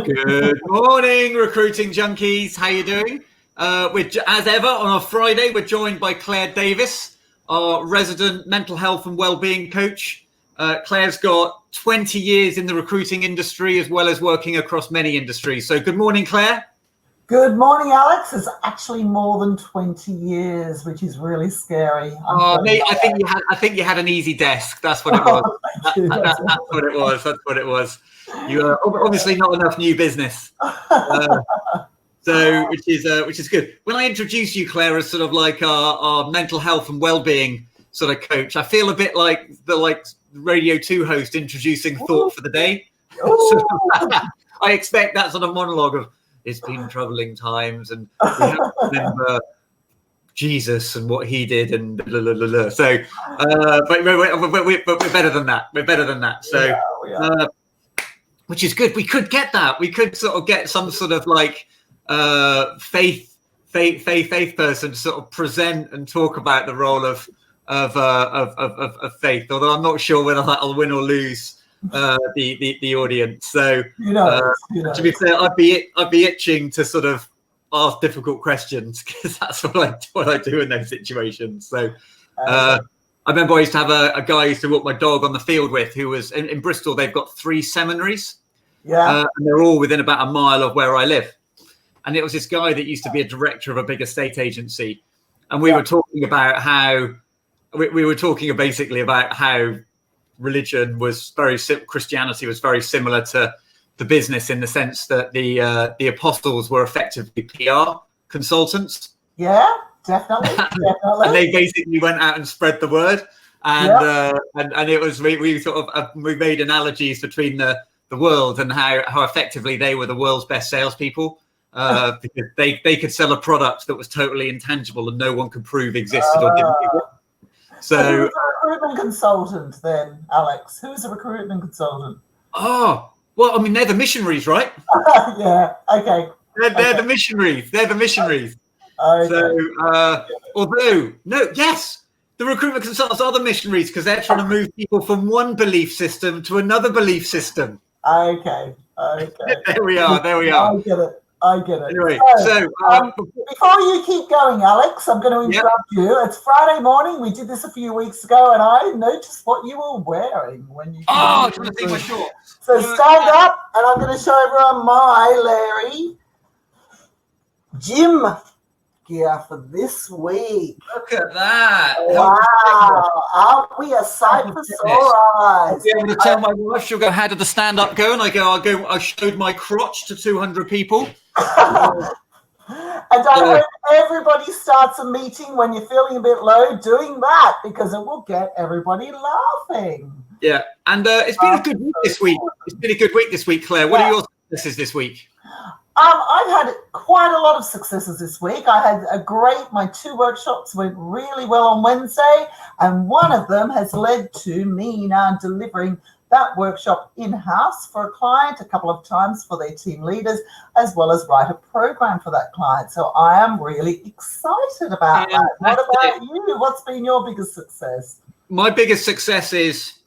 Good morning, recruiting junkies. How you doing? As ever, on a Friday, we're joined by Claire Davis, our resident mental health and wellbeing coach. Claire's got 20 years in the recruiting industry, as well as working across many industries. So good morning, Claire. Good morning, Alex. It's actually more than 20 years, which is really scary. Mate, I think you had an easy desk. That's what it was. That's what it was. That's what it was. You are obviously not enough new business. So which is good. When I introduce you, Claire, as sort of like our mental health and well-being sort of coach, I feel a bit like the Radio 2 host introducing Thought for the Day. So, I expect that sort of monologue of it's been troubling times and we have to remember Jesus and what he did and blah, blah, blah, blah. So but we're better than that. We're better than that. So which is good. We could get that. We could sort of get some sort of like faith person to sort of present and talk about the role of faith. Although I'm not sure whether that'll win or lose the audience. So to be fair, I'd be itching to sort of ask difficult questions because that's what I do in those situations. So I remember I used to have a guy I used to walk my dog on the field with who was in Bristol. They've got 3 seminaries, and they're all within about a mile of where I live. And it was this guy that used to be a director of a big estate agency, and we were talking about how basically about how religion was Christianity was very similar to the business in the sense that the apostles were effectively PR consultants. Yeah, definitely. And they basically went out and spread the word. And it was we sort of we made analogies between the world and how effectively they were the world's best salespeople because they could sell a product that was totally intangible and no one could prove existed or didn't exist. So who's a recruitment consultant then, Alex? Who's a recruitment consultant? Oh, well, I mean, they're the missionaries, right? Yeah, okay. They're the missionaries. They're the missionaries. Okay. So, yes, the recruitment consultants are the missionaries because they're trying to move people from one belief system to another belief system. Okay. There we are. I get it. Anyway, before you keep going, Alex, I'm going to interrupt you. It's Friday morning. We did this a few weeks ago, and I noticed what you were wearing when you. I'm trying to see my shorts. So stand up, and I'm going to show everyone my Larry gym gear for this week. Look at that! Wow, aren't we a sight for sore eyes? I'll be able to tell my wife. She'll go, "How did the stand-up go?" And I showed my crotch to 200 people. And I hope everybody starts a meeting when you're feeling a bit low doing that because it will get everybody laughing. Yeah, and it's been a good week this week. It's been a good week this week, Claire. What are your successes this week? I've had quite a lot of successes this week. I had my 2 workshops went really well on Wednesday, and one of them has led to me now delivering that workshop in-house for a client a couple of times for their team leaders, as well as write a program for that client. So I am really excited about that. What about you? What's been your biggest success? My biggest success is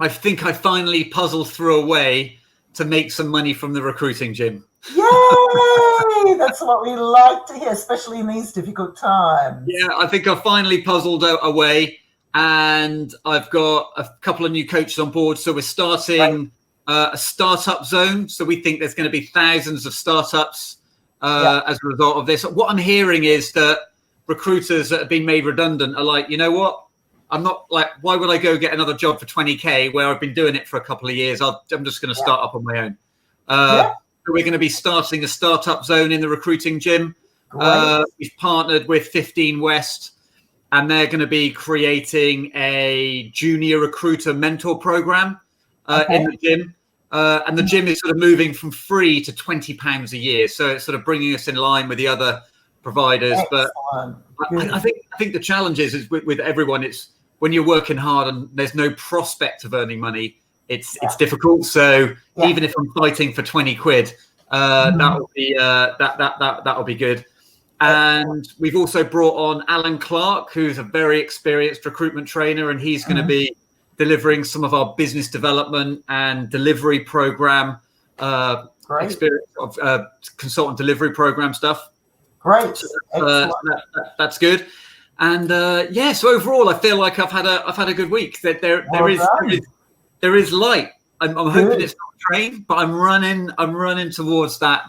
I think I finally puzzled through a way to make some money from the recruiting gym. Yay! That's what we like to hear, especially in these difficult times. Yeah, I think I finally puzzled a way. And I've got a couple of new coaches on board. So we're starting a startup zone. So we think there's going to be thousands of startups as a result of this. What I'm hearing is that recruiters that have been made redundant are like, you know what? I'm not like, why would I go get another job for 20K where I've been doing it for a couple of years? I'm just going to start up on my own. So we're going to be starting a startup zone in the recruiting gym. We've partnered with 15 West. And they're going to be creating a junior recruiter mentor program in the gym. And the gym is sort of moving from free to £20 a year. So it's sort of bringing us in line with the other providers. Excellent. But I think the challenge is with everyone, it's when you're working hard and there's no prospect of earning money, it's difficult. So even if I'm fighting for 20 quid, that'll be good. And we've also brought on Alan Clark, who's a very experienced recruitment trainer, and he's going to be delivering some of our business development and delivery program experience of consultant delivery program stuff. Great. So, that's good. And so overall, I feel like I've had a good week. That there is light. I'm hoping it's not a train, but I'm running towards that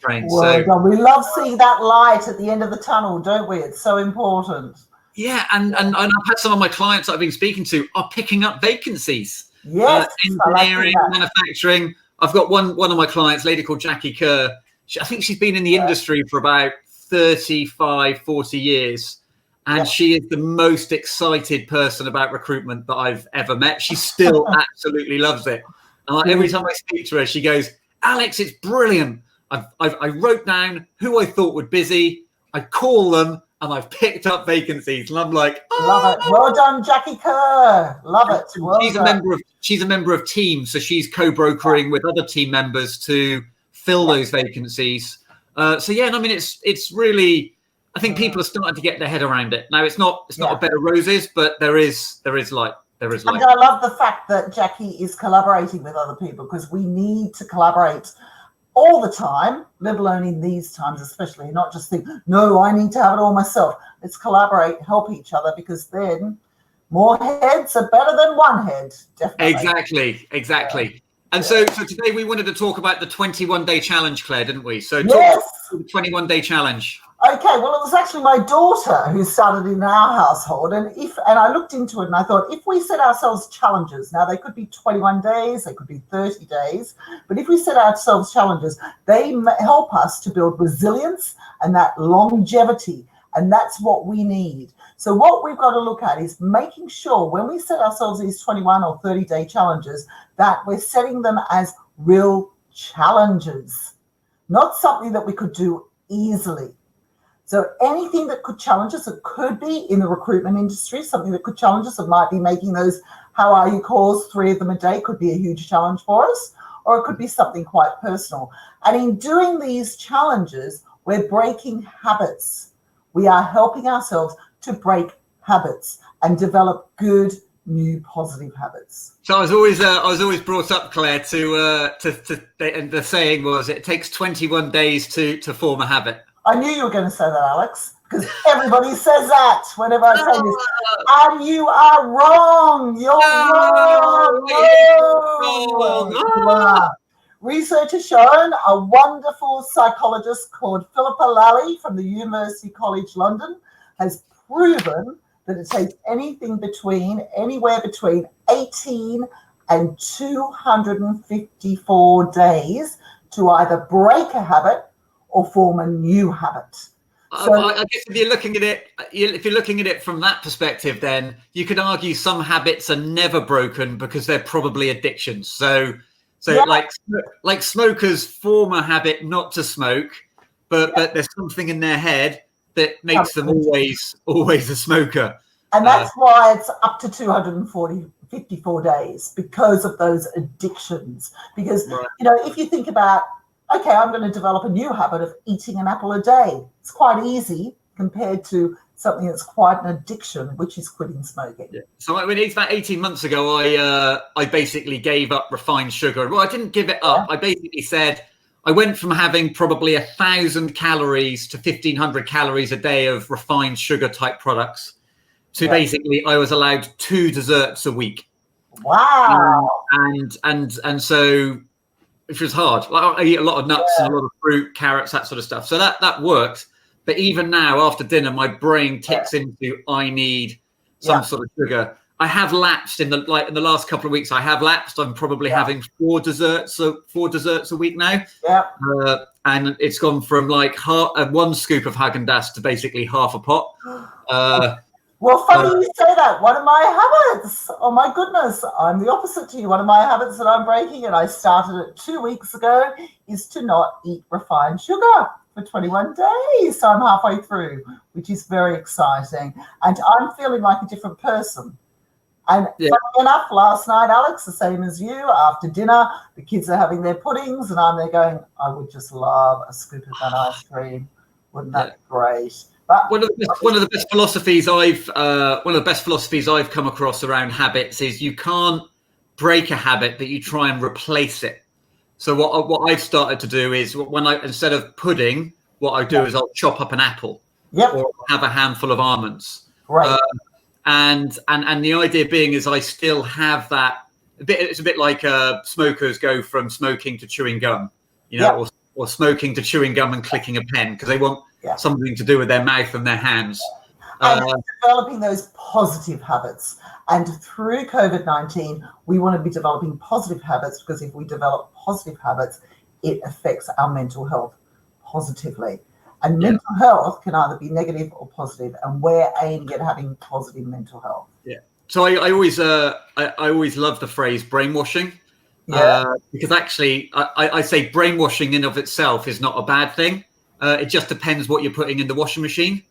train. Well done. We love seeing that light at the end of the tunnel, don't we? It's so important. Yeah, and I've had some of my clients that I've been speaking to are picking up vacancies. Yes, engineering, manufacturing. I've got one of my clients, a lady called Jackie Kerr. I think she's been in the industry for about 35, 40 years. And she is the most excited person about recruitment that I've ever met. She still absolutely loves it. And every time I speak to her, she goes, "Alex, it's brilliant. I wrote down who I thought were busy. I call them, and I've picked up vacancies." And I'm like, "Oh, love it! Well done, Jackie Kerr. Love it." Well she's a member of teams, so she's co-brokering with other team members to fill those vacancies. It's really. I think people are starting to get their head around it. Now it's not a bed of roses, but there is light. There is light. And I love the fact that Jackie is collaborating with other people, because we need to collaborate all the time, let alone in these times especially. Not just think, no, I need to have it all myself. Let's collaborate, help each other, because then more heads are better than one head. Definitely. Exactly. And so today we wanted to talk about the 21-day challenge, Claire, didn't we? So yes. Talk about the 21-day challenge. Okay, well, it was actually my daughter who started in our household, and I looked into it and I thought, if we set ourselves challenges, now they could be 21 days, they could be 30 days, but if we set ourselves challenges, they help us to build resilience and that longevity, and that's what we need. So what we've got to look at is making sure when we set ourselves these 21 or 30-day challenges that we're setting them as real challenges, not something that we could do easily. So anything that could challenge us, it could be in the recruitment industry, something that could challenge us. It might be making those how are you calls, 3 of them a day, could be a huge challenge for us, or it could be something quite personal. And in doing these challenges, we're breaking habits. We are helping ourselves to break habits and develop good, new, positive habits. So I was always brought up, Claire, and the saying was, it takes 21 days to form a habit. I knew you were going to say that, Alex, because everybody says that whenever I say this. And you are wrong. You're wrong. Research has shown a wonderful psychologist called Philippa Lally from the University College London has proven that it takes anywhere between 18 and 254 days to either break a habit or form a new habit. So, I guess if you're looking at it from that perspective, then you could argue some habits are never broken because they're probably addictions. So like smokers form a habit not to smoke, but there's something in their head that makes them always a smoker. And that's why it's up to 254 days, because of those addictions. Because, if you think about, okay, I'm going to develop a new habit of eating an apple a day. It's quite easy compared to something that's quite an addiction, which is quitting smoking. Yeah. So it's about 18 months ago, I basically gave up refined sugar. Well, I didn't give it up. I basically said I went from having probably 1,000 calories to 1,500 calories a day of refined sugar type products to basically I was allowed 2 desserts a week. Wow. And so, which was hard. I eat a lot of nuts and a lot of fruit, carrots, that sort of stuff. So that worked. But even now, after dinner, my brain ticks into I need some sort of sugar. I have lapsed in the last couple of weeks. I'm probably having 4 desserts a week now. Yeah. And it's gone from like 1 scoop of Haagen-Dazs to basically half a pot. Well, funny you say that. One of my habits, oh my goodness, I'm the opposite to you. One of my habits that I'm breaking, and I started it 2 weeks ago, is to not eat refined sugar for 21 days. So I'm halfway through, which is very exciting. And I'm feeling like a different person. And funny enough, last night, Alex, the same as you, after dinner, the kids are having their puddings, and I'm there going, I would just love a scoop of that ice cream. Wouldn't that be great? But one of the best philosophies I've come across around habits is you can't break a habit, but you try and replace it. So what I've started to do is instead of pudding, what I do is I'll chop up an apple, or have a handful of almonds. Right. And the idea being is I still have that it's a bit like smokers go from smoking to chewing gum, or smoking to chewing gum and clicking a pen because they want something to do with their mouth and their hands. And developing those positive habits. And through COVID-19, we want to be developing positive habits, because if we develop positive habits, it affects our mental health positively. And mental health can either be negative or positive, and we're aiming at having positive mental health. Yeah. So I always love the phrase brainwashing, because actually I say brainwashing in of itself is not a bad thing. It just depends what you're putting in the washing machine.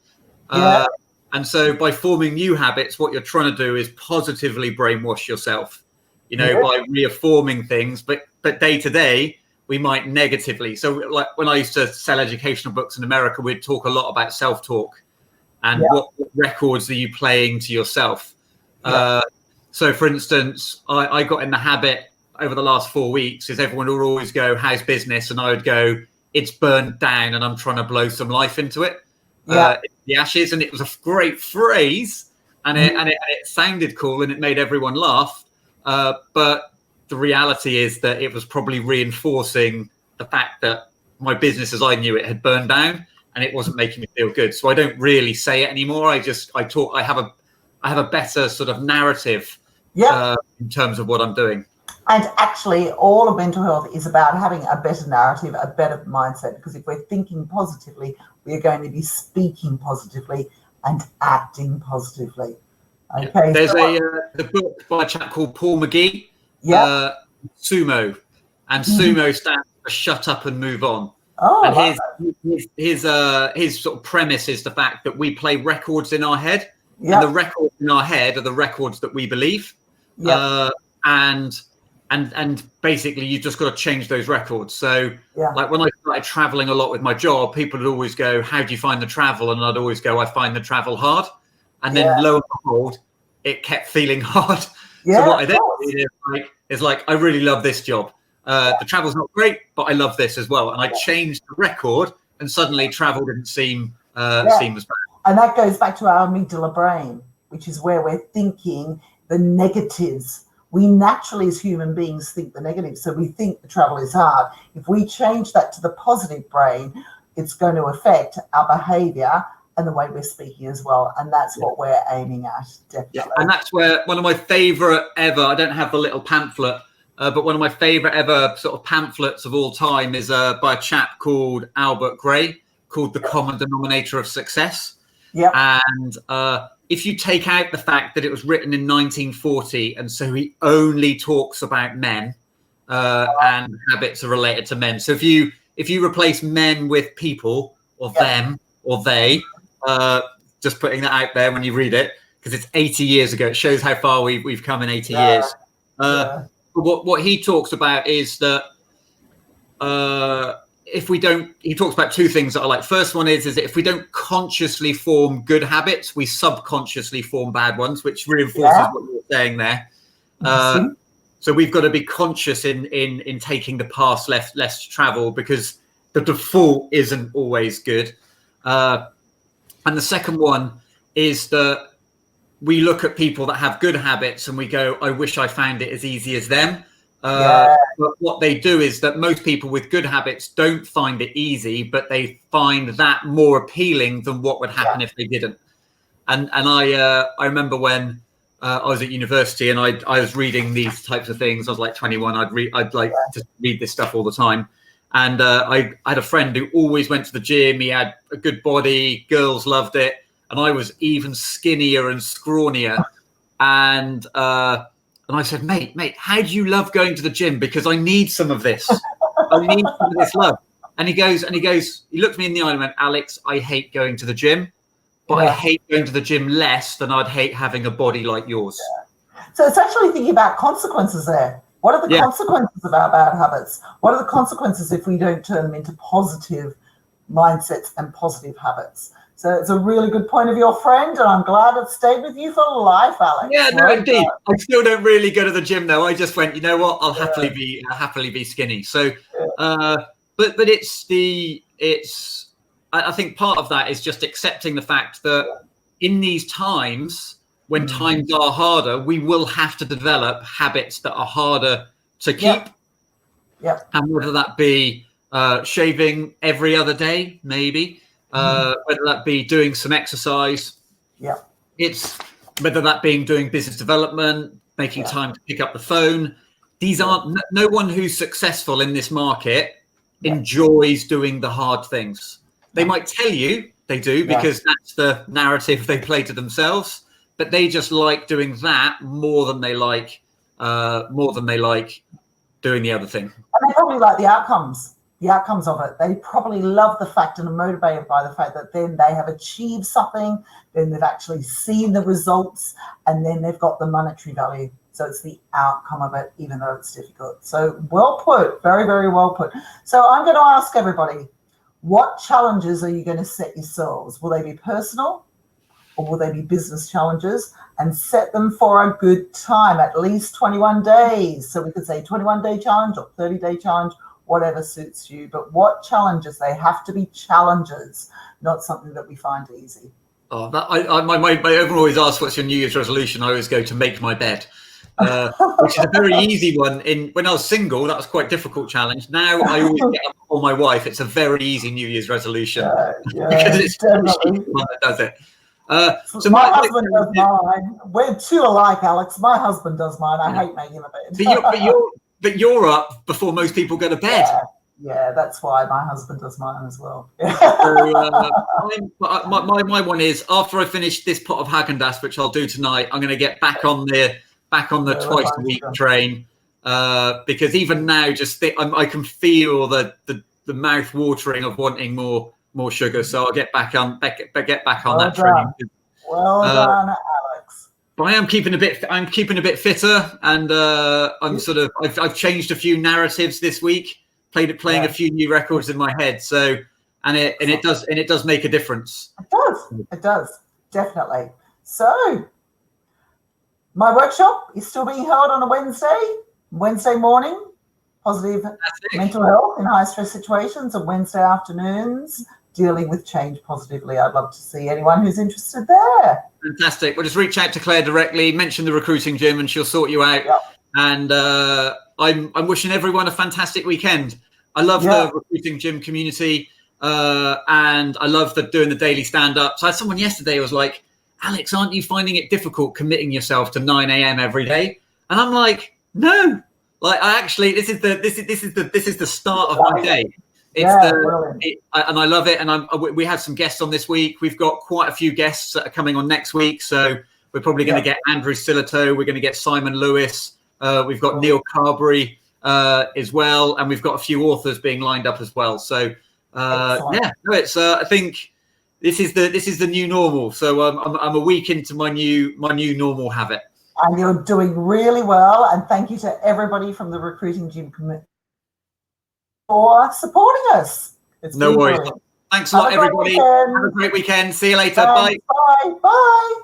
And so by forming new habits, what you're trying to do is positively brainwash yourself, by reforming things. But day to day, we might negatively. So like when I used to sell educational books in America, we'd talk a lot about self-talk and what records are you playing to yourself. So for instance, I got in the habit over the last 4 weeks is everyone would always go, how's business? And I would go, it's burned down and I'm trying to blow some life into it. The ashes. And it was a great phrase, and it sounded cool and it made everyone laugh. But the reality is that it was probably reinforcing the fact that my business as I knew it had burned down, and it wasn't making me feel good. So I don't really say it anymore. I talk. I have a better sort of narrative in terms of what I'm doing. And actually, all of mental health is about having a better narrative, a better mindset, because if we're thinking positively, we're going to be speaking positively and acting positively. Okay. There's the book by a chap called Paul McGee, Sumo, and Sumo stands for shut up and move on. And his sort of premise is the fact that we play records in our head, and the records in our head are the records that we believe. And basically you've just got to change those records. So like when I started traveling a lot with my job, people would always go, how do you find the travel? And I'd always go, I find the travel hard. And then lo and behold, it kept feeling hard. So what I then did is like, I really love this job. The travel's not great, but I love this as well. And I changed the record, and suddenly travel didn't seem as bad. And that goes back to our amygdala brain, which is where we're thinking the negatives. We naturally, as human beings, think the negative. So we think the travel is hard. If we change that to the positive brain, it's going to affect our behavior and the way we're speaking as well. And that's what we're aiming at, definitely. Yeah. And that's where one of my favorite ever, I don't have the little pamphlet, but one of my favorite ever sort of pamphlets of all time is by a chap called Albert Gray, called The Common Denominator of Success. And if you take out the fact that it was written in 1940, and so he only talks about men and habits are related to men. So if you replace men with people, or them, or they, just putting that out there when you read it, because it's 80 years ago. It shows how far we've come in 80 years. But what he talks about is that he talks about two things that I like. First one is that if we don't consciously form good habits, we subconsciously form bad ones, which reinforces what you're saying there. So we've got to be conscious in taking the path less travel, because the default isn't always good. And the second one is that we look at people that have good habits and we go, I wish I found it as easy as them. But what they do is that most people with good habits don't find it easy, but they find that more appealing than what would happen if they didn't. And I remember when I was at university and I was reading these types of things. I was like 21. I'd like to read this stuff all the time. And I had a friend who always went to the gym. He had a good body. Girls loved it. And I was even skinnier and scrawnier. And I said, mate, how do you love going to the gym? Because I need some of this. I need some of this love. And he looked me in the eye and went, Alex, I hate going to the gym, but I hate going to the gym less than I'd hate having a body like yours. So it's actually thinking about consequences there. What are the consequences of our bad habits? What are the consequences if we don't turn them into positive mindsets and positive habits? So it's a really good point of your friend, and I'm glad it stayed with you for life, Alex. Yeah, no, indeed. I still don't really go to the gym though. I just went, you know what? I'll happily be skinny. So, but I think part of that is just accepting the fact that in these times when times are harder, we will have to develop habits that are harder to keep. Yep. And whether that be shaving every other day, maybe. Whether that be doing some exercise, it's whether that being doing business development, making time to pick up the phone. These aren't no one who's successful in this market enjoys doing the hard things. They might tell you they do because that's the narrative they play to themselves, but they just like doing that more than they like doing the other thing. And they probably like the outcomes of it. They probably love the fact and are motivated by the fact that then they have achieved something, then they've actually seen the results, and then they've got the monetary value. So it's the outcome of it, even though it's difficult. So well put, very, very well put. So I'm going to ask everybody, what challenges are you going to set yourselves? Will they be personal or will they be business challenges? And set them for a good time, at least 21 days. So we could say 21-day challenge or 30-day challenge, whatever suits you. But what challenges? They have to be challenges, not something that we find easy. Oh, my everyone always asks, what's your New Year's resolution? I always go to make my bed, which is a very easy one. When I was single, that was quite a difficult challenge. Now I always get up for my wife. It's a very easy New Year's resolution because it's definitely the one that does it. So my husband does mine. We're two alike, Alex. My husband does mine. I hate making a bed. But you're up before most people go to bed. Yeah, that's why my husband does mine as well. So, my one is, after I finish this pot of Häagen-Dazs, which I'll do tonight, I'm going to get back on the twice a week train, because even now, I can feel the mouth watering of wanting more sugar. So I'll get back on that train. Well done, Alex. But I'm keeping a bit fitter, and I've changed a few narratives this week. Playing a few new records in my head. So, and it does make a difference. It does definitely. So, my workshop is still being held on a Wednesday morning. Positive mental health in high stress situations, and Wednesday afternoons dealing with change positively. I'd love to see anyone who's interested there. Fantastic. Well, just reach out to Claire directly, mention the recruiting gym, and she'll sort you out. Yep. And I'm wishing everyone a fantastic weekend. I love the recruiting gym community, and I love doing the daily stand-ups. I had someone yesterday who was like, Alex, aren't you finding it difficult committing yourself to 9 a.m. every day? And I'm like, no. Like, I actually, this is the start of my day. And I love it. And we have some guests on this week. We've got quite a few guests that are coming on next week. So we're probably going to get Andrew Silito. We're going to get Simon Lewis. We've got Neil Carberry as well, and we've got a few authors being lined up as well. So it's I think this is the new normal. So I'm a week into my new normal habit. And you're doing really well. And thank you to everybody from the recruiting gym community for supporting us. No worries. Thanks a lot, everybody. Have a great weekend. See you later. Bye. Bye.